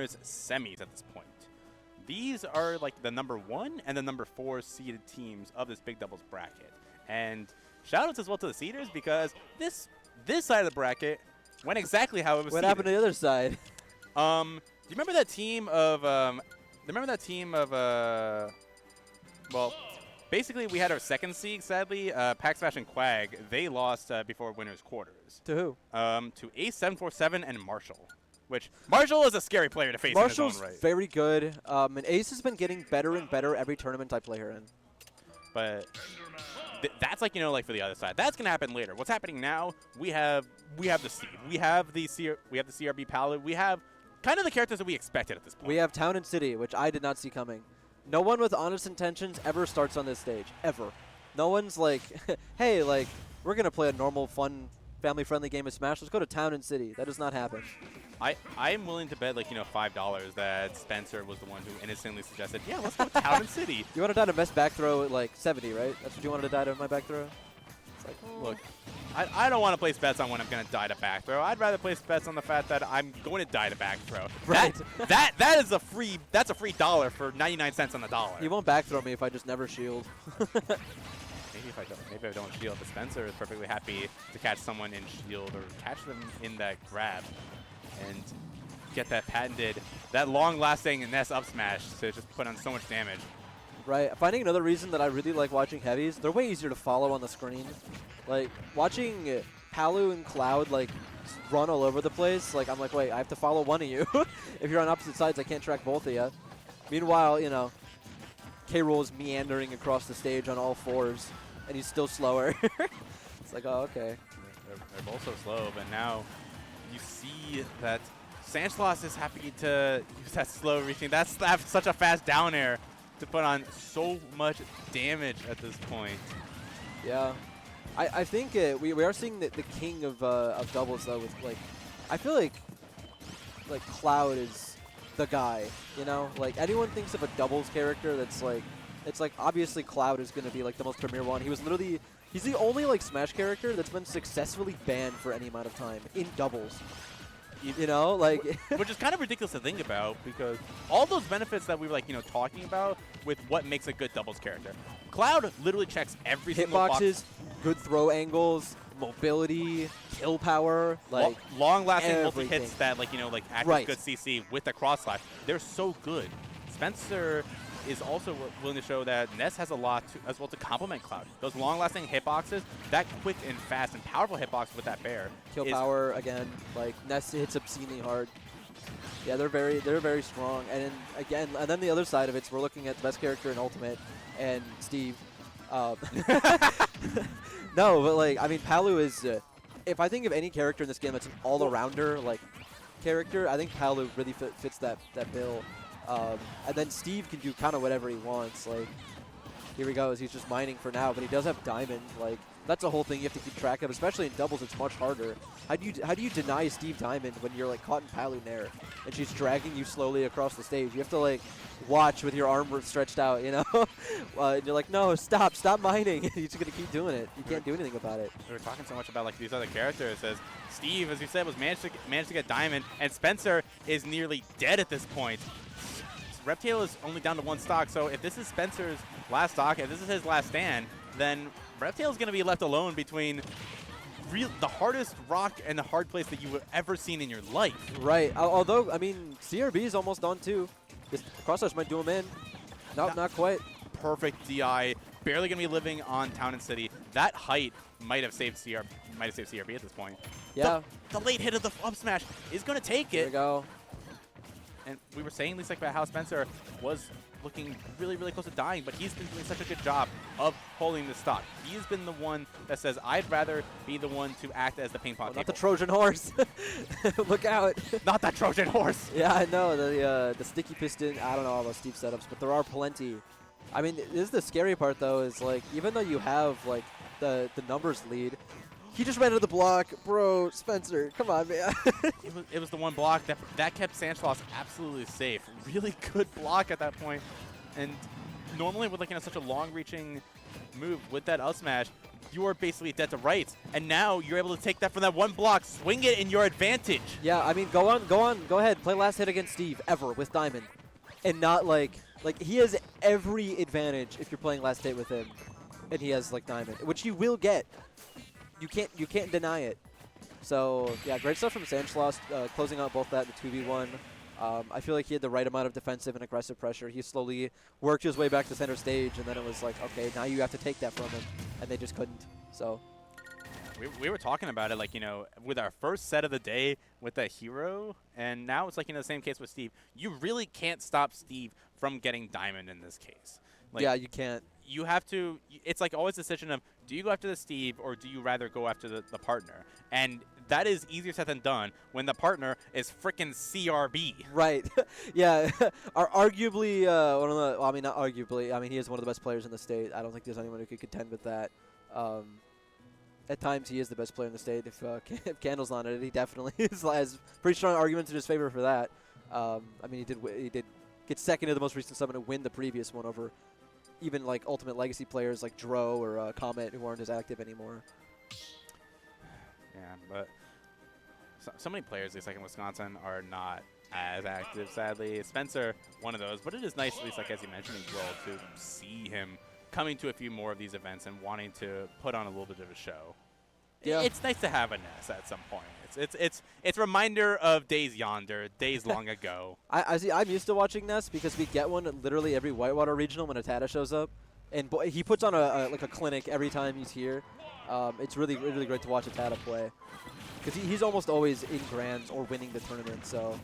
semis at this point. These are like the number 1 and the number 4 seeded teams of this big doubles bracket. And shoutouts as well to the seeders because this side of the bracket went exactly how it was. What happened to the other side? Do you remember that team of well, basically we had our second seed, sadly, Pack Smash and Quag. They lost before winners quarters. To who? To Ace 747 and Marshall. Which Marshall is a scary player to face in his own right. Marshall's very good, and Ace has been getting better and better every tournament I play her in. But that's like, like for the other side. That's gonna happen later. What's happening now? We have the seed. We have the CRB Paladin. We have kind of the characters that we expected at this point. We have Town and City, which I did not see coming. No one with honest intentions ever starts on this stage, ever. No one's like, hey, like we're gonna play a normal, fun, family-friendly game of Smash. Let's go to Town and City. That does not happen. I'm willing to bet, like, $5 that Spencer was the one who innocently suggested, yeah, let's go to Town and City. You want to die to best back throw at, like, 70, right? That's what you wanted to die to my back throw? It's like, look, I don't want to place bets on when I'm going to die to back throw. I'd rather place bets on the fact that I'm going to die to back throw. Right. That's a free dollar for 99 cents on the dollar. He won't back throw me if I just never shield. Maybe I don't shield, but Spencer is perfectly happy to catch someone in shield or catch them in that grab and get that patented, that long-lasting Ness up smash to just put on so much damage. Right. Finding another reason that I really like watching heavies, they're way easier to follow on the screen. Like, watching Palu and Cloud, like, run all over the place, like, I'm like, wait, I have to follow one of you. If you're on opposite sides, I can't track both of you. Meanwhile, K-Rool is meandering across the stage on all fours, and he's still slower. It's like, oh, okay. They're both so slow, but now you see that Sandschloss is happy to use that slow reaching. That's such a fast down air to put on so much damage at this point. Yeah. I think we are seeing the king of doubles, though, with, like, I feel like Cloud is the guy, Like, anyone thinks of a doubles character that's, like, it's like, obviously Cloud is going to be, like, the most premier one. He was literally, he's the only, like, Smash character that's been successfully banned for any amount of time in doubles. Like which is kind of ridiculous to think about because all those benefits that we were talking about with what makes a good doubles character. Cloud literally checks every single box. Hitboxes, good throw angles, mobility, kill power, like long-lasting multi-hits that active right. good CC with the cross slash. They're so good. Spencer is also willing to show that Ness has a lot as well to complement Cloud. Those long-lasting hitboxes, that quick and fast and powerful hitbox with that bear. Kill power again, like Ness hits obscenely hard. Yeah, they're very strong. And then the other side of it, we're looking at the best character in Ultimate and Steve. No, but like I mean, Palu is. If I think of any character in this game that's an all-arounder like character, I think Palu really fits that bill. And then Steve can do kind of whatever he wants. Like, here he goes. He's just mining for now, but he does have Diamond. Like, that's a whole thing you have to keep track of, especially in doubles. It's much harder. How do you deny Steve Diamond when you're like caught in Palu Nair and she's dragging you slowly across the stage? You have to like watch with your arm stretched out, And you're like, no, stop mining. You're just gonna keep doing it. You can't do anything about it. We were talking so much about like these other characters. As Steve, as you said, was managed to get Diamond, and Spencer is nearly dead at this point. Reptale is only down to one stock, so if this is Spencer's last stock, if this is his last stand, then Reptale is going to be left alone between the hardest rock and the hard place that you've ever seen in your life. Right. Although, I mean, CRB is almost done too. This cross-slash might do him in. Nope, not quite. Perfect DI. Barely going to be living on Town and City. That height might have saved CRB at this point. Yeah. The late hit of the up smash is going to take it. There we go. And we were saying, at least, about how Spencer was looking really, really close to dying, but he's been doing such a good job of holding the stock. He's been the one that says, I'd rather be the one to act as the ping pong table. Not the Trojan horse. Look out. Not that Trojan horse. Yeah, I know. The sticky piston, I don't know all those Steve setups, but there are plenty. I mean, this is the scary part, though, is, like, even though you have, like, the numbers lead, he just ran into the block. Bro, Spencer, come on, man. it was the one block that kept Sandschloss absolutely safe. Really good block at that point. And normally with such a long-reaching move with that up smash, you are basically dead to rights. And now you're able to take that from that one block, swing it in your advantage. Yeah, I mean, go ahead, play last hit against Steve ever with Diamond, and not like he has every advantage if you're playing last hit with him, and he has like Diamond, which you will get. You can't deny it. So yeah, great stuff from Sandschloss, closing out both that in the 2v1. I feel like he had the right amount of defensive and aggressive pressure. He slowly worked his way back to center stage, and then it was like, okay, now you have to take that from him, and they just couldn't. So we were talking about it, like, you know, with our first set of the day with the hero, and now it's like, you know, the same case with Steve. You really can't stop Steve from getting Diamond in this case. Like, yeah, you can't. You have to, it's like always a decision of, do you go after the Steve or do you rather go after the partner? And that is easier said than done when the partner is freaking CRB. Right. Yeah. Arguably, one of the, well, I mean, not arguably, I mean, he is one of the best players in the state. I don't think there's anyone who could contend with that. At times, he is the best player in the state. If Candle's not in it, he definitely has pretty strong arguments in his favor for that. I mean, he did get second to the most recent summon and win the previous one over even like Ultimate Legacy players like Dro or Comet who aren't as active anymore. Yeah, but so many players, at least like in Wisconsin, are not as active, sadly. Spencer, one of those, but it is nice, at least like as you mentioned as well, to see him coming to a few more of these events and wanting to put on a little bit of a show. Yeah. It's nice to have a Ness at some point. It's a reminder of days yonder, days long ago. I see. I'm used to watching Ness because we get one literally every Whitewater regional when Atata shows up, and he puts on like a clinic every time he's here. It's really great to watch Atata play because he's almost always in grands or winning the tournament. So.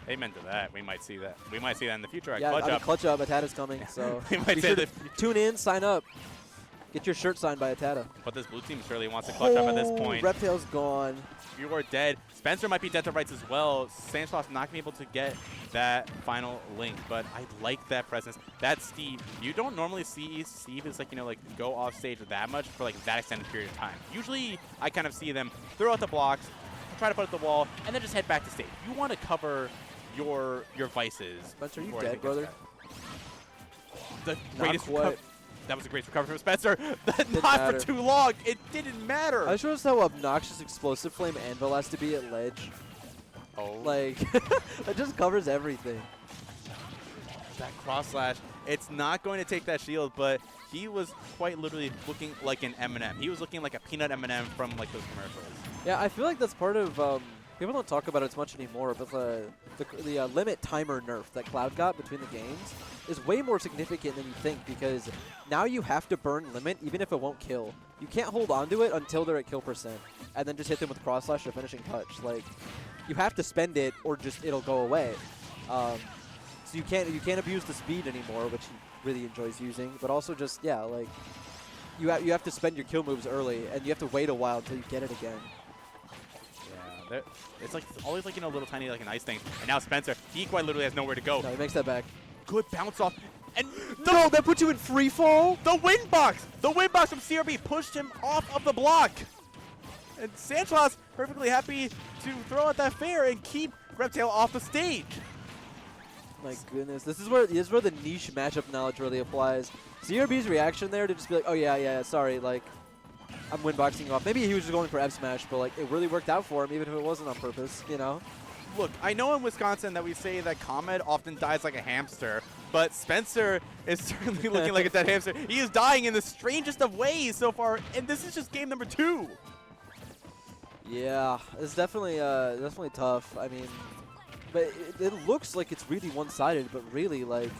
Amen to that. We might see that. We might see that in the future. At Yeah, Clutch Up. Clutch Up. Atata's coming. So we might say that. Tune in, sign up, get your shirt signed by Atata. But this blue team surely wants to clutch up at this point. Reptale's gone. You are dead. Spencer might be dead to rights as well. Sandschloss not going to be able to get that final link, but I like that presence. That's Steve. You don't normally see Steve is like, you know, like go off stage that much for like that extended period of time. Usually I kind of see them throw out the blocks, try to put it at the wall, and then just head back to stage. You want to cover your vices. Spencer, you dead, brother? The greatest that was a great recovery from Spencer. Not matter. for too long. It didn't matter. I just noticed how obnoxious Explosive Flame Anvil has to be at ledge. Oh. Like, that just covers everything. That cross slash, it's not going to take that shield, but he was quite literally looking like an M&M. He was looking like a peanut M&M from like those commercials. Yeah, I feel like that's part of, people don't talk about it as much anymore, but the limit timer nerf that Cloud got between the games is way more significant than you think because now you have to burn limit even if it won't kill. You can't hold on to it until they're at kill percent and then just hit them with cross slash or finishing touch. Like, you have to spend it or just it'll go away. So you can't abuse the speed anymore, which he really enjoys using, but also just, yeah, like, you have to spend your kill moves early and you have to wait a while until you get it again. It's like always like, you know, little tiny like nice things. And now Spencer, he quite literally has nowhere to go. No, he makes that back. Good bounce off. And no, that puts you in free fall? The wind box! The wind box from CRB pushed him off of the block. And Sandschloss perfectly happy to throw out that fair and keep Reptale off the stage. My goodness. This is where the niche matchup knowledge really applies. CRB's reaction there to just be like, oh yeah, sorry, like, I'm windboxing off. Maybe he was just going for F smash, but like it really worked out for him, even if it wasn't on purpose, you know? Look, I know in Wisconsin that we say that Comet often dies like a hamster, but Spencer is certainly looking like a dead hamster. He is dying in the strangest of ways so far, and this is just game number 2. Yeah, it's definitely tough. I mean, but it looks like it's really one-sided, but really, like,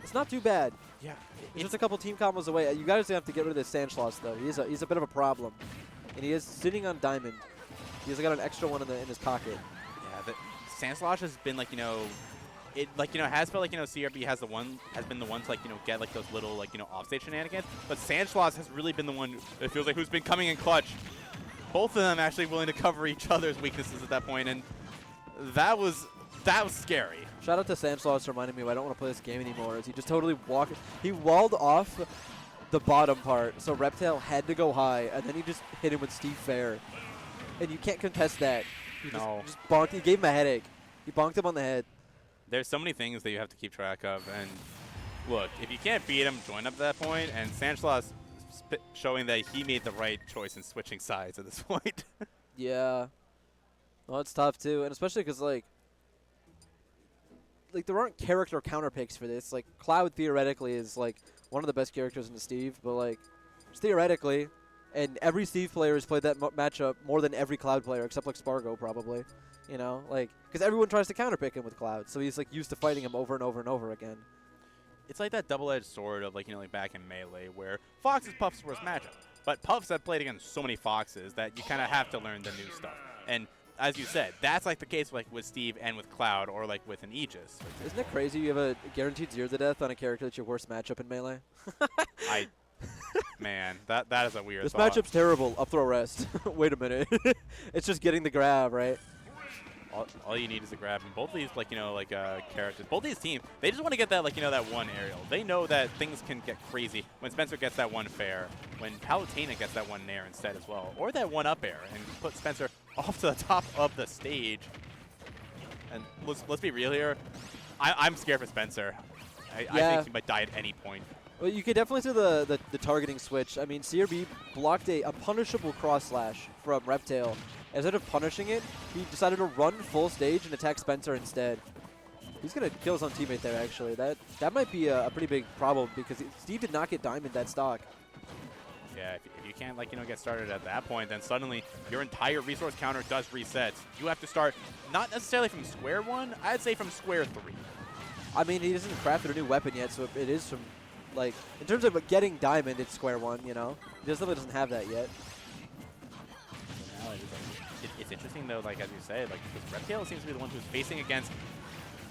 it's not too bad. Yeah. He's just a couple team combos away. You guys have to get rid of this Sandschloss, though. He's a bit of a problem. And he is sitting on Diamond. He's got an extra one in his pocket. Yeah, Sandschloss has been like, you know, it like, you know, has felt like, you know, CRB has been the one to like, you know, get like those little like, you know, offstage shenanigans. But Sandschloss has really been the one, it feels like, who's been coming in clutch. Both of them actually willing to cover each other's weaknesses at that point, and that was scary. Shout out to Sandschloss for reminding me I don't want to play this game anymore. As he just totally he walled off the bottom part, so Reptale had to go high, and then he just hit him with Steve Fair. And you can't contest that. He just bonked. He gave him a headache. He bonked him on the head. There's so many things that you have to keep track of, and look, if you can't beat him, join up at that point, and Sandschloss showing that he made the right choice in switching sides at this point. Yeah. Well, it's tough too, and especially because like there aren't character counter picks for this. Like Cloud theoretically is like one of the best characters in the Steve, but like just theoretically, and every Steve player has played that matchup more than every Cloud player except like Spargo probably. You know, like because everyone tries to counter pick him with Cloud, so he's like used to fighting him over and over and over again. It's like that double-edged sword of like like back in Melee where Fox is Puff's worst matchup, but Puffs have played against so many Foxes that you kind of have to learn the new stuff. And as you said, that's like the case like with Steve and with Cloud or like with an Aegis. Isn't it crazy you have a guaranteed 0 to death on a character that's your worst matchup in Melee? Man, that is a weird This thought. matchup's terrible. Up throw rest. Wait a minute. It's just getting the grab, right? All you need is a grab. And both of these, characters, both these teams, they just want to get that, that one aerial. They know that things can get crazy when Spencer gets that one fair, when Palutena gets that one nair instead as well, or that one up air and put Spencer off to the top of the stage. And let's be real here. I'm scared for Spencer. I think he might die at any point. Well, you could definitely see the targeting switch. I mean, CRB blocked a punishable cross slash from Reptale. Instead of punishing it, he decided to run full stage and attack Spencer instead. He's going to kill his own teammate there, actually. That might be a pretty big problem because Steve did not get Diamond that stock. Yeah, if you can't, get started at that point, then suddenly your entire resource counter does reset. You have to start not necessarily from square one, I'd say from square 3. I mean, he hasn't crafted a new weapon yet, so it is from, in terms of getting Diamond, it's square 1, you know? He definitely doesn't have that yet. It's interesting though, as you said, because Reptale seems to be the one who's facing against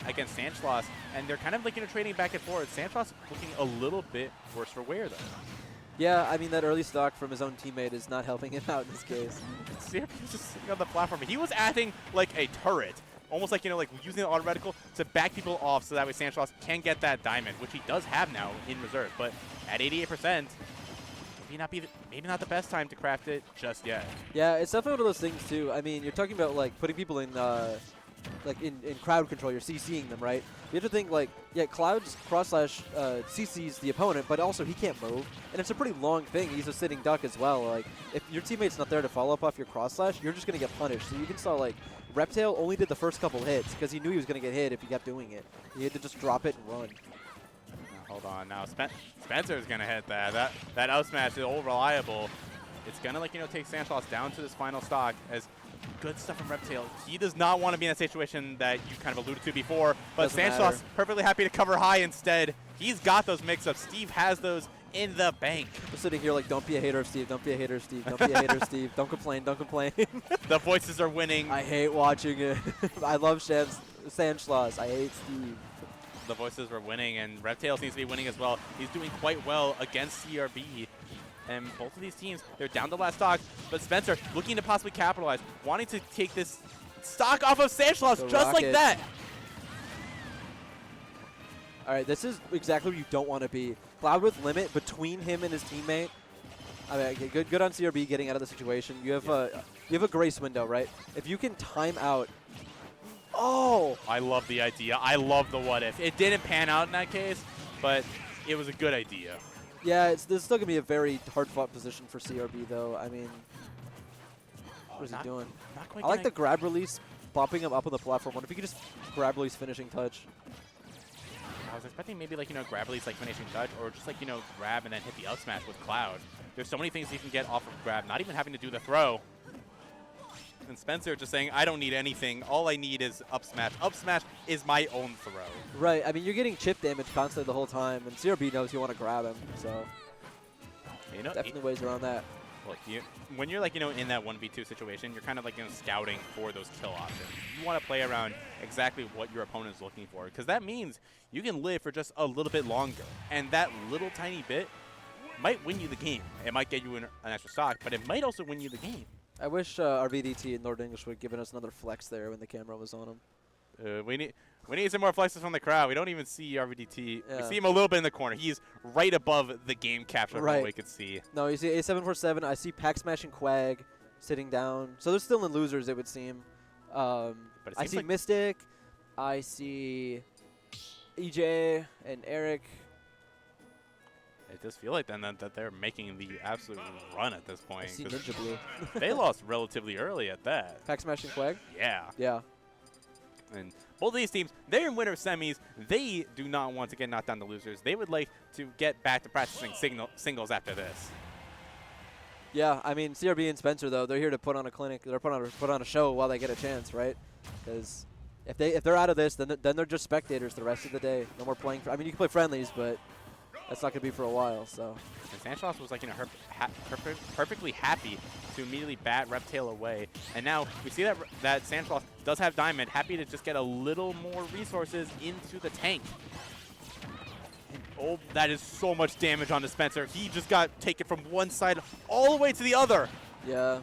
Sandschloss, and they're kind of trading back and forth. Sandschloss looking a little bit worse for wear though. Yeah, I mean that early stock from his own teammate is not helping him out in this case. CRB was just sitting on the platform. He was acting like a turret, almost like using the auto reticle to back people off so that way Sandschloss can get that diamond, which he does have now in reserve. But at 88%. Maybe not the best time to craft it just yet. Yeah, it's definitely one of those things too. I mean, you're talking about putting people in in crowd control. You're CCing them, right? You have to think Cloud's cross slash CCs the opponent, but also he can't move, and it's a pretty long thing. He's a sitting duck as well. If your teammate's not there to follow up off your cross slash, you're just gonna get punished. So you can saw Reptale only did the first couple hits because he knew he was gonna get hit if he kept doing it. He had to just drop it and run. Hold on now. Spencer's gonna hit that. That out smash is all reliable. It's gonna take Sandschloss down to this final stock as good stuff from Reptale. He does not want to be in that situation that you kind of alluded to before, but Sandschloss perfectly happy to cover high instead. He's got those mix-ups. Steve has those in the bank. We're sitting here don't be a hater of Steve. Don't be a hater of Steve. Don't be a hater of Steve. Don't complain. Don't complain. The voices are winning. I hate watching it. I love Sandschloss. I hate Steve. The voices were winning, and Reptale seems to be winning as well. He's doing quite well against CRB. And both of these teams, they're down the last stock, but Spencer looking to possibly capitalize, wanting to take this stock off of Sandschloss just like that. All right, this is exactly where you don't want to be. Cloud with limit between him and his teammate. I mean, okay, good on CRB getting out of the situation. You have a grace window, right? If you can time out. Oh! I love the idea. I love the what if. It didn't pan out in that case, but it was a good idea. Yeah, this is still going to be a very hard-fought position for CRB, though. I mean, what is he doing? I like the grab release, bopping him up on the platform. What if he could just grab release finishing touch? I was expecting maybe grab release finishing touch, or just grab and then hit the up smash with Cloud. There's so many things you can get off of grab, not even having to do the throw. And Spencer just saying, I don't need anything. All I need is up smash. Up smash is my own throw. Right. I mean, you're getting chip damage constantly the whole time, and CRB knows you want to grab him, so definitely ways around that. Look, when you're in that 1v2 situation, you're kind of scouting for those kill options. You want to play around exactly what your opponent is looking for, because that means you can live for just a little bit longer, and that little tiny bit might win you the game. It might get you an extra stock, but it might also win you the game. I wish our VDT and Lord English would have given us another flex there when the camera was on him. We need some more flexes from the crowd. We don't even see RVDT. Yeah. We see him a little bit in the corner. He's right above the game capture from what we can see. No, you see A747. I see Pack Smashing Quag sitting down. So they're still in losers, it would seem. But I see Mystic. I see EJ and Eric. I just feel like then that they're making the absolute run at this point. I see 'cause Ninja Blue. they lost relatively early at that. Pack Smashing Flag? Yeah. Yeah. And both of these teams, they're in winter semis. They do not want to get knocked down to losers. They would like to get back to practicing singles after this. Yeah, I mean, CRB and Spencer, though, they're here to put on a clinic. They're put on a show while they get a chance, right? Because if they're out of this, then they're just spectators the rest of the day. No more playing. I mean, you can play friendlies, but that's not going to be for a while. So. And Sandschloss was like, perfectly happy to immediately bat Reptale away. And now we see that Sandschloss does have Diamond, happy to just get a little more resources into the tank. And oh, that is so much damage on Spencer. He just got taken from one side all the way to the other. Yeah.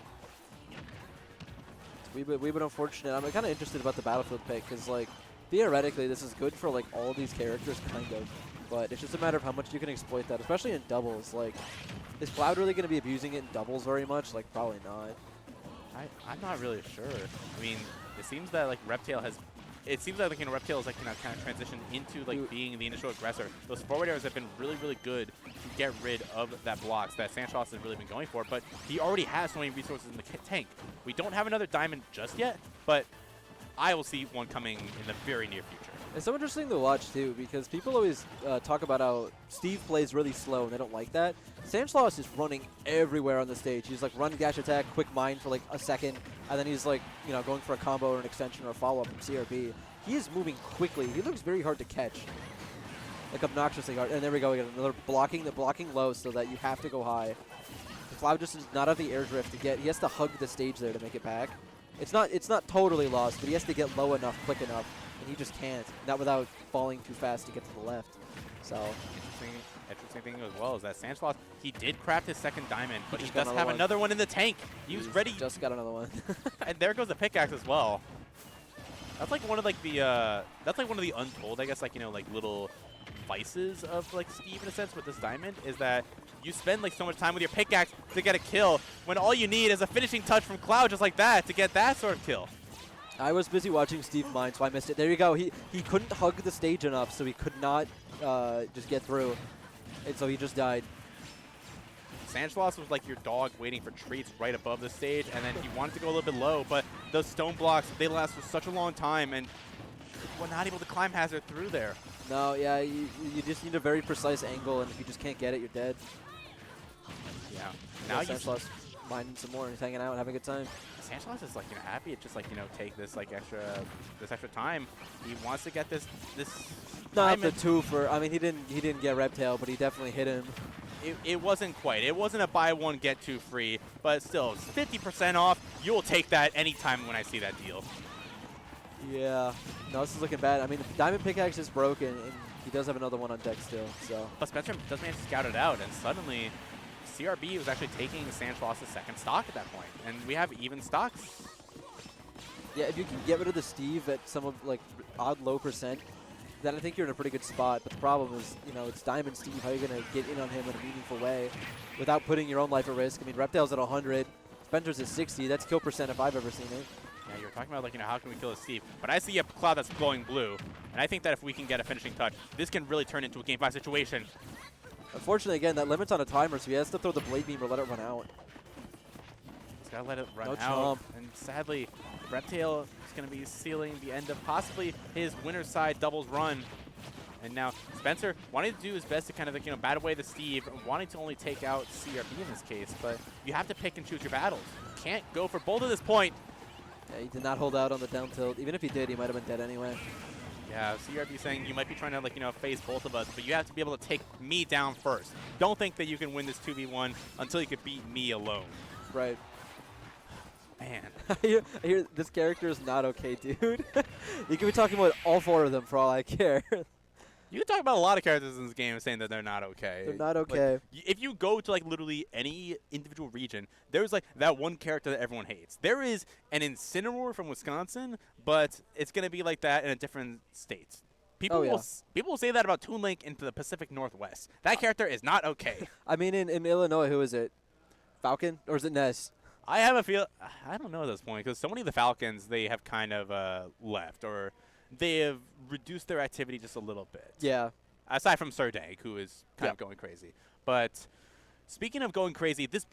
We've been unfortunate. I'm kind of interested about the Battlefield pick because, like, theoretically, this is good for, like, all these characters, kind of. But it's just a matter of how much you can exploit that, especially in doubles. Like, is Cloud really going to be abusing it in doubles very much? Like, probably not. I'm not really sure. I mean, it seems that, like, Reptale has... It seems like, you know, Reptale is, like, you know, kind of transitioned into, like, being the initial aggressor. Those forward airs have been really, really good to get rid of that blocks that Sandschloss has really been going for. But he already has so many resources in the tank. We don't have another Diamond just yet, but I will see one coming in the very near future. It's so interesting to watch, too, because people always talk about how Steve plays really slow, and they don't like that. Sandschloss is running everywhere on the stage. He's, like, run, dash, attack, quick mine for, like, a second, and then he's, like, you know, going for a combo or an extension or a follow-up from CRB. He is moving quickly. He looks very hard to catch, like, obnoxiously hard. And there we go again, another blocking low so that you have to go high. The Cloud just does not have the air drift to get. He has to hug the stage there to make it back. It's not totally lost, but he has to get low enough, quick enough. And he just can't, not without falling too fast to get to the left. So interesting thing as well is that Sandschloss, he did craft his second Diamond, but he does got have another one in the tank. He was ready. Just got another one. And there goes the pickaxe as well. That's like one of like the untold, I guess, like, you know, like little vices of like Steve in a sense with this Diamond is that you spend like so much time with your pickaxe to get a kill when all you need is a finishing touch from Cloud just like that to get that sort of kill. I was busy watching Steve mine, so I missed it. There you go. He couldn't hug the stage enough, so he could not just get through. And so he just died. Sandschloss was like your dog waiting for treats right above the stage, and then he wanted to go a little bit low, but those stone blocks, they last for such a long time, and we're not able to climb hazard through there. No, yeah, you just need a very precise angle, and if you just can't get it, you're dead. Yeah. Now Sandschloss mining some more and hanging out and having a good time. Sandschloss is like, you know, happy to just like, you know, take this like extra time. He wants to get this Not the two for. I mean, he didn't get Reptale, but he definitely hit him. It wasn't quite. It wasn't a buy one get two free, but still 50% off. You'll take that anytime when I see that deal. Yeah. No, this is looking bad. I mean, the Diamond Pickaxe is broken, and he does have another one on deck still. So. But Spencer does manage to scout it out, and suddenly CRB was actually taking Sandschloss' second stock at that point, and we have even stocks. Yeah, if you can get rid of the Steve at some of like odd low percent, then I think you're in a pretty good spot. But the problem is, you know, it's Diamond Steve. How are you going to get in on him in a meaningful way without putting your own life at risk? I mean, Reptale's at 100. Spencer's at 60. That's kill percent if I've ever seen it. Yeah, you're talking about, like, you know, how can we kill a Steve? But I see a Cloud that's glowing blue, and I think that if we can get a finishing touch, this can really turn into a Game 5 situation. Unfortunately, again, that limits on a timer, so he has to throw the Blade Beam or let it run out. He's got to let it run No out. chomp. And sadly, Reptale is going to be sealing the end of possibly his winner's side doubles run. And now Spencer wanting to do his best to kind of, like, you know, bat away the Steve, wanting to only take out CRB in this case, but you have to pick and choose your battles. You can't go for both at this point. Yeah, he did not hold out on the down tilt. Even if he did, he might have been dead anyway. Yeah, CRB saying you might be trying to, like, you know, face both of us, but you have to be able to take me down first. Don't think that you can win this 2v1 until you can beat me alone. Right. Man. I hear this character is not okay, dude. You could be talking about all four of them for all I care. You can talk about a lot of characters in this game saying that they're not okay. They're not okay. Like, if you go to, like, literally any individual region, there's, like, that one character that everyone hates. There is an Incineroar from Wisconsin, but it's going to be like that in a different state. People will say that about Toon Link into the Pacific Northwest. That character is not okay. I mean, in Illinois, who is it? Falcon? Or is it Ness? I have a feel. I don't know at this point, because so many of the Falcons, they have kind of left, or they have reduced their activity just a little bit. Yeah. Aside from Sir Dank, who is kind of going crazy. But speaking of going crazy, this